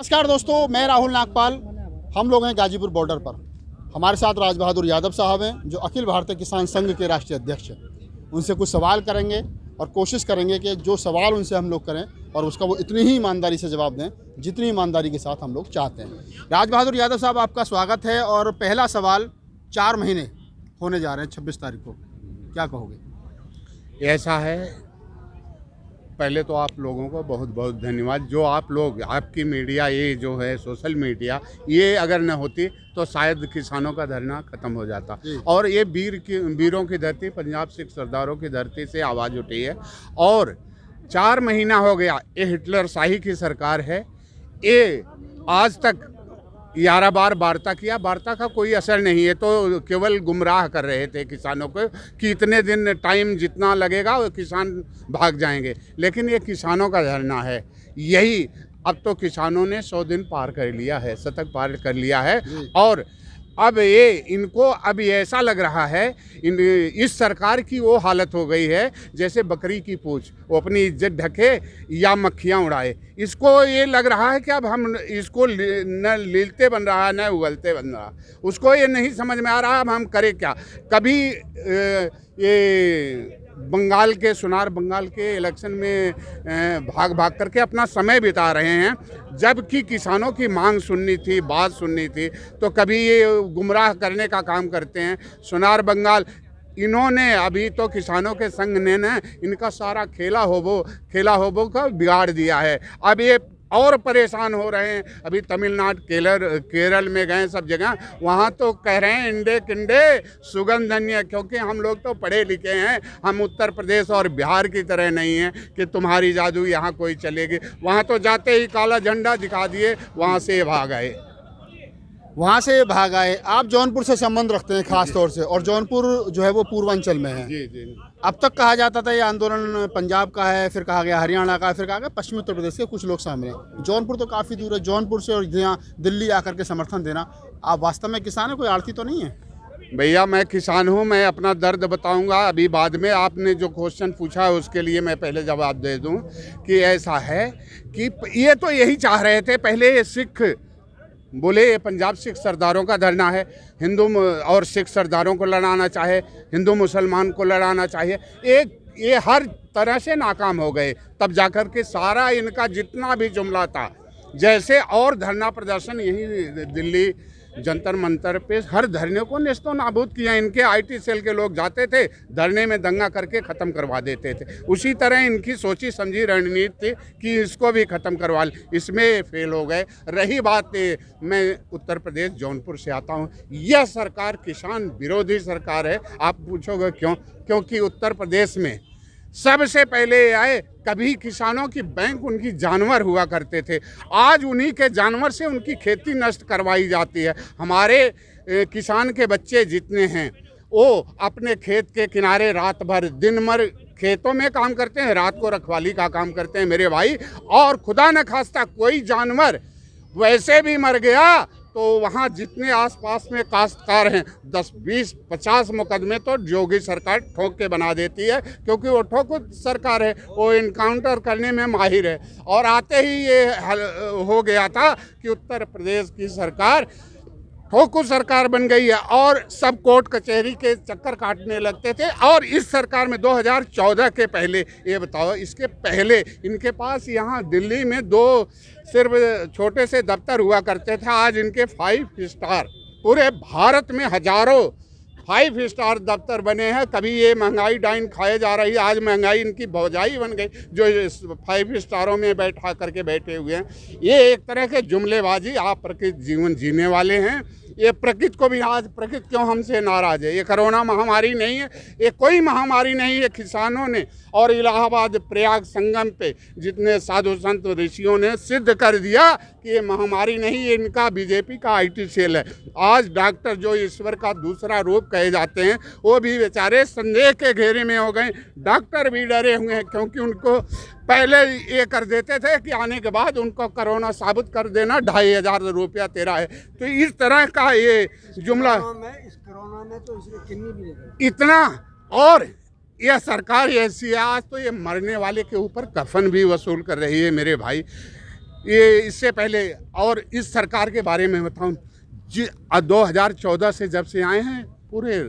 नमस्कार दोस्तों, मैं राहुल नागपाल। हम लोग हैं गाजीपुर बॉर्डर पर। हमारे साथ राज बहादुर यादव साहब हैं जो अखिल भारतीय किसान संघ के राष्ट्रीय अध्यक्ष हैं। उनसे कुछ सवाल करेंगे और कोशिश करेंगे कि जो सवाल उनसे हम लोग करें और उसका वो इतनी ही ईमानदारी से जवाब दें जितनी ईमानदारी के साथ हम लोग चाहते हैं। राज बहादुर यादव साहब, आपका स्वागत है। और पहला सवाल, 4 महीने होने जा रहे हैं 26 तारीख को, क्या कहोगे? ऐसा है, पहले तो आप लोगों को बहुत बहुत धन्यवाद। जो आप लोग, आपकी मीडिया, ये जो है सोशल मीडिया, ये अगर न होती तो शायद किसानों का धरना खत्म हो जाता। और ये वीरों की धरती, पंजाब सिख सरदारों की धरती से आवाज़ उठी है। और 4 महीना हो गया, ये हिटलर शाही की सरकार है। ये आज तक 11 बार वार्ता किया, वार्ता का कोई असर नहीं है। तो केवल गुमराह कर रहे थे किसानों को कि इतने दिन टाइम जितना लगेगा वो किसान भाग जाएंगे। लेकिन ये किसानों का धरना है, यही अब तो किसानों ने 100 दिन पार कर लिया है, शतक पार कर लिया है। और अब ये इनको अब ऐसा लग रहा है, इस सरकार की वो हालत हो गई है जैसे बकरी की पूंछ, वो अपनी इज्जत ढके या मक्खियाँ उड़ाए। इसको ये लग रहा है कि अब हम इसको न लीलते बन रहा है न उगलते बन रहा। उसको ये नहीं समझ में आ रहा अब हम करें क्या। कभी ये सुनार बंगाल के इलेक्शन में भाग भाग करके अपना समय बिता रहे हैं, जबकि किसानों की मांग सुननी थी, बात सुननी थी। तो कभी ये गुमराह करने का काम करते हैं। सुनार बंगाल, इन्होंने अभी तो किसानों के संघ ने ना इनका सारा खेला होबो का बिगाड़ दिया है। अब ये और परेशान हो रहे हैं। अभी तमिलनाडु, केरल में गए, सब जगह वहाँ तो कह रहे हैं इंडे किंडे सुगंधन्य, क्योंकि हम लोग तो पढ़े लिखे हैं। हम उत्तर प्रदेश और बिहार की तरह नहीं हैं कि तुम्हारी जादू यहाँ कोई चलेगी। वहाँ तो जाते ही काला झंडा दिखा दिए, वहाँ से भाग आए। आप जौनपुर से संबंध रखते हैं खास तौर से, और जौनपुर जो है वो पूर्वांचल में है। जी। अब तक कहा जाता था ये आंदोलन पंजाब का है, फिर कहा गया हरियाणा का, फिर कहा गया पश्चिमी उत्तर प्रदेश के कुछ लोग शामिल हैं। जौनपुर तो काफ़ी दूर है। जौनपुर से और यहाँ दिल्ली आकर के समर्थन देना, आप वास्तव में किसान है, कोई आड़ती तो नहीं है? भैया, मैं किसान हूँ, मैं अपना दर्द बताऊंगा अभी बाद में। आपने जो क्वेश्चन पूछा है उसके लिए मैं पहले जवाब दे दूं कि ऐसा है कि ये तो यही चाह रहे थे पहले। ये सिख बोले ये पंजाब सिख सरदारों का धरना है, हिंदू और सिख सरदारों को लड़ाना चाहे, हिंदू मुसलमान को लड़ाना चाहिए। ये हर तरह से नाकाम हो गए। तब जाकर के सारा इनका जितना भी जुमला था, जैसे और धरना प्रदर्शन यही दिल्ली जंतर मंतर पे हर धरने को नेस्तो नाबूद किया। इनके आईटी सेल के लोग जाते थे, धरने में दंगा करके ख़त्म करवा देते थे। उसी तरह इनकी सोची समझी रणनीति थी कि इसको भी ख़त्म करवा ले, इसमें फेल हो गए। रही बात, मैं उत्तर प्रदेश जौनपुर से आता हूँ। यह सरकार किसान विरोधी सरकार है। आप पूछोगे क्यों? क्योंकि उत्तर प्रदेश में सबसे पहले आए, कभी किसानों की बैंक उनकी जानवर हुआ करते थे, आज उन्हीं के जानवर से उनकी खेती नष्ट करवाई जाती है। हमारे किसान के बच्चे जितने हैं वो अपने खेत के किनारे रात भर दिन भर खेतों में काम करते हैं, रात को रखवाली का काम करते हैं मेरे भाई। और खुदा न खास्ता कोई जानवर वैसे भी मर गया तो वहाँ जितने आसपास में काश्तकार हैं 10, 20, 50 मुकदमे तो योगी सरकार ठोक के बना देती है, क्योंकि वो ठोक सरकार है, वो इनकाउंटर करने में माहिर है। और आते ही ये हो गया था कि उत्तर प्रदेश की सरकार ठोकू सरकार बन गई है और सब कोर्ट कचहरी के चक्कर काटने लगते थे। और इस सरकार में 2014 के पहले, ये बताओ, इसके पहले इनके पास यहाँ दिल्ली में 2 सिर्फ छोटे से दफ्तर हुआ करते थे। आज इनके 5 स्टार, पूरे भारत में हजारों 5 स्टार दफ्तर बने हैं। कभी ये महंगाई डाइन खाए जा रही है, आज महंगाई इनकी भौजाई बन गई जो 5 स्टारों में बैठा करके बैठे हुए हैं। ये एक तरह के जुमलेबाजी। आप प्रकृति जीवन जीने वाले हैं, ये प्रकृति को भी आज प्रकृति क्यों हमसे नाराज़ है? ये कोरोना महामारी नहीं है, ये कोई महामारी नहीं है। किसानों ने और इलाहाबाद प्रयाग संगम पे जितने साधु संत ऋषियों ने सिद्ध कर दिया कि ये महामारी नहीं, ये इनका बीजेपी का आईटी सेल है। आज डॉक्टर जो ईश्वर का दूसरा रूप कहे जाते हैं वो भी बेचारे संदेह के घेरे में हो गए। डॉक्टर भी डरे हुए हैं, क्योंकि उनको पहले ये कर देते थे कि आने के बाद उनको कोरोना साबित कर देना, 2500 रुपया तेरा है। तो इस तरह का ये जुमला इस कोरोना में तो इसलिए किन्नी भी नहीं इतना। और यह सरकार ऐसी है, आज तो ये मरने वाले के ऊपर कफन भी वसूल कर रही है मेरे भाई। ये इससे पहले और इस सरकार के बारे में बताऊं, 2014 से जब से आए हैं पूरे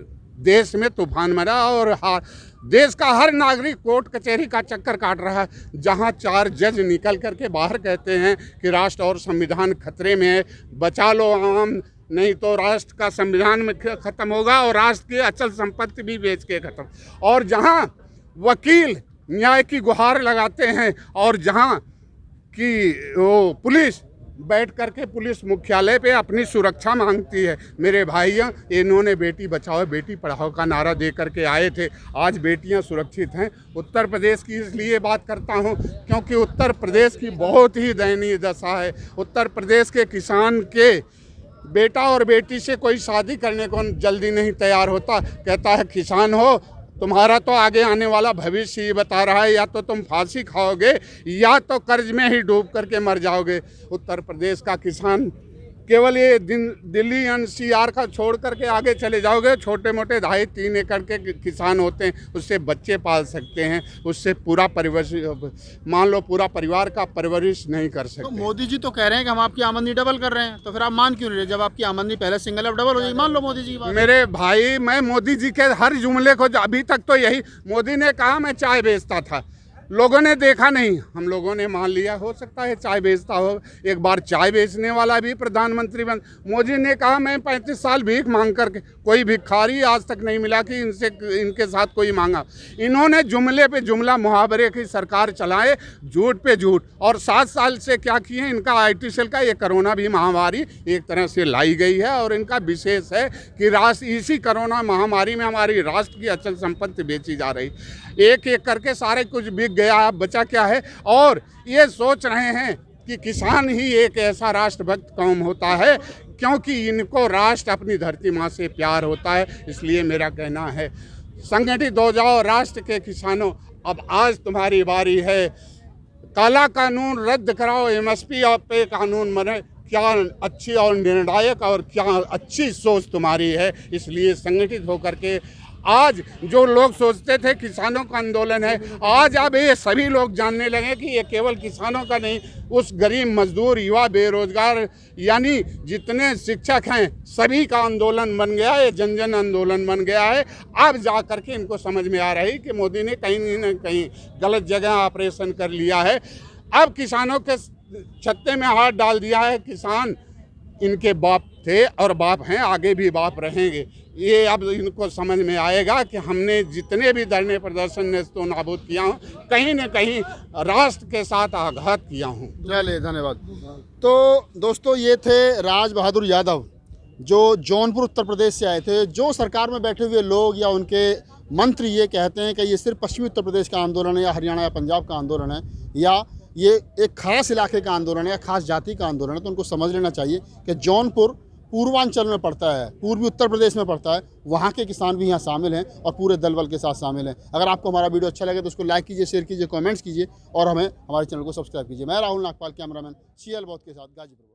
देश में तूफान मरा और देश का हर नागरिक कोर्ट कचहरी का चक्कर काट रहा है, जहां 4 जज निकल करके बाहर कहते हैं कि राष्ट्र और संविधान खतरे में है, बचा लो आम, नहीं तो राष्ट्र का संविधान में ख़त्म होगा और राष्ट्र की अचल संपत्ति भी बेच के ख़त्म। और जहां वकील न्याय की गुहार लगाते हैं और जहां कि वो पुलिस बैठ करके पुलिस मुख्यालय पे अपनी सुरक्षा मांगती है। मेरे भाइयों, इन्होंने बेटी बचाओ बेटी पढ़ाओ का नारा दे करके आए थे, आज बेटियां सुरक्षित हैं। उत्तर प्रदेश की इसलिए बात करता हूं क्योंकि उत्तर प्रदेश की बहुत ही दयनीय दशा है। उत्तर प्रदेश के किसान के बेटा और बेटी से कोई शादी करने को जल्दी नहीं तैयार होता, कहता है किसान हो, तुम्हारा तो आगे आने वाला भविष्य ही बता रहा है, या तो तुम फांसी खाओगे या तो कर्ज में ही डूब करके मर जाओगे। उत्तर प्रदेश का किसान केवल ये दिल्ली एनसीआर का छोड़ करके आगे चले जाओगे, छोटे मोटे 2.5-3 एकड़ के किसान होते हैं, उससे बच्चे पाल सकते हैं, उससे पूरा परिवेश मान लो पूरा परिवार का परवरिश नहीं कर सकते। तो मोदी जी तो कह रहे हैं कि हम आपकी आमदनी डबल कर रहे हैं, तो फिर आप मान क्यों नहीं रहे? जब आपकी आमदनी पहले सिंगल अब डबल हो जाएगी, मान लो मोदी जी की बात। मेरे भाई, मैं मोदी जी के हर जुमले को, अभी तक तो यही मोदी ने कहा मैं चाय बेचता था, लोगों ने देखा नहीं, हम लोगों ने मान लिया हो सकता है चाय बेचता हो। एक बार चाय बेचने वाला भी प्रधानमंत्री बन। मोदी ने कहा मैं 35 साल भीख मांग करके, कोई भिखारी आज तक नहीं मिला कि इनके साथ कोई मांगा। इन्होंने जुमले पे जुमला, मुहावरे की सरकार चलाए, झूठ पे झूठ। और 7 साल से क्या किए इनका IT सेल का, ये कोरोना भी महामारी एक तरह से लाई गई है और इनका विशेष है कि राष्ट्र इसी कोरोना महामारी में हमारी राष्ट्र की अचल संपत्ति बेची जा रही, एक एक करके सारे कुछ बिक गया, अब बचा क्या है। और ये सोच रहे हैं कि किसान ही एक ऐसा राष्ट्रभक्त कौम होता है, क्योंकि इनको राष्ट्र अपनी धरती माँ से प्यार होता है। इसलिए मेरा कहना है संगठित हो जाओ राष्ट्र के किसानों, अब आज तुम्हारी बारी है। काला कानून रद्द कराओ, MSP पे कानून बने। क्या अच्छी और निर्णायक और क्या अच्छी सोच तुम्हारी है। इसलिए संगठित होकर के आज जो लोग सोचते थे किसानों का आंदोलन है, आज अब ये सभी लोग जानने लगे कि ये केवल किसानों का नहीं, उस गरीब मजदूर, युवा, बेरोजगार, यानी जितने शिक्षक हैं सभी का आंदोलन बन गया है, जन जन आंदोलन बन गया है। अब जा कर के इनको समझ में आ रही है कि मोदी ने कहीं न कहीं गलत जगह ऑपरेशन कर लिया है। अब किसानों के छत्ते में हाथ डाल दिया है। किसान इनके बाप थे और बाप हैं, आगे भी बाप रहेंगे। ये अब इनको समझ में आएगा कि हमने जितने भी धरने प्रदर्शन ने तो नाबूद किया हूँ, कहीं न कहीं राष्ट्र के साथ आघात किया हूँ। चलिए, धन्यवाद। तो दोस्तों, ये थे राज बहादुर यादव, जो जौनपुर उत्तर प्रदेश से आए थे। जो सरकार में बैठे हुए लोग या उनके मंत्री ये कहते हैं कि ये सिर्फ पश्चिमी उत्तर प्रदेश का आंदोलन है या हरियाणा या पंजाब का आंदोलन है, या ये एक खास इलाके का आंदोलन है या खास जाति का आंदोलन है, तो उनको समझ लेना चाहिए कि जौनपुर पूर्वांचल में पड़ता है, पूर्वी उत्तर प्रदेश में पड़ता है, वहाँ के किसान भी यहाँ शामिल हैं और पूरे दल बल के साथ शामिल हैं। अगर आपको हमारा वीडियो अच्छा लगे तो उसको लाइक कीजिए, शेयर कीजिए, कमेंट्स कीजिए और हमें हमारे चैनल को सब्सक्राइब कीजिए। मैं राहुल नागपाल, कैमरामैन CL बौद्ध के साथ, गाजीपुर।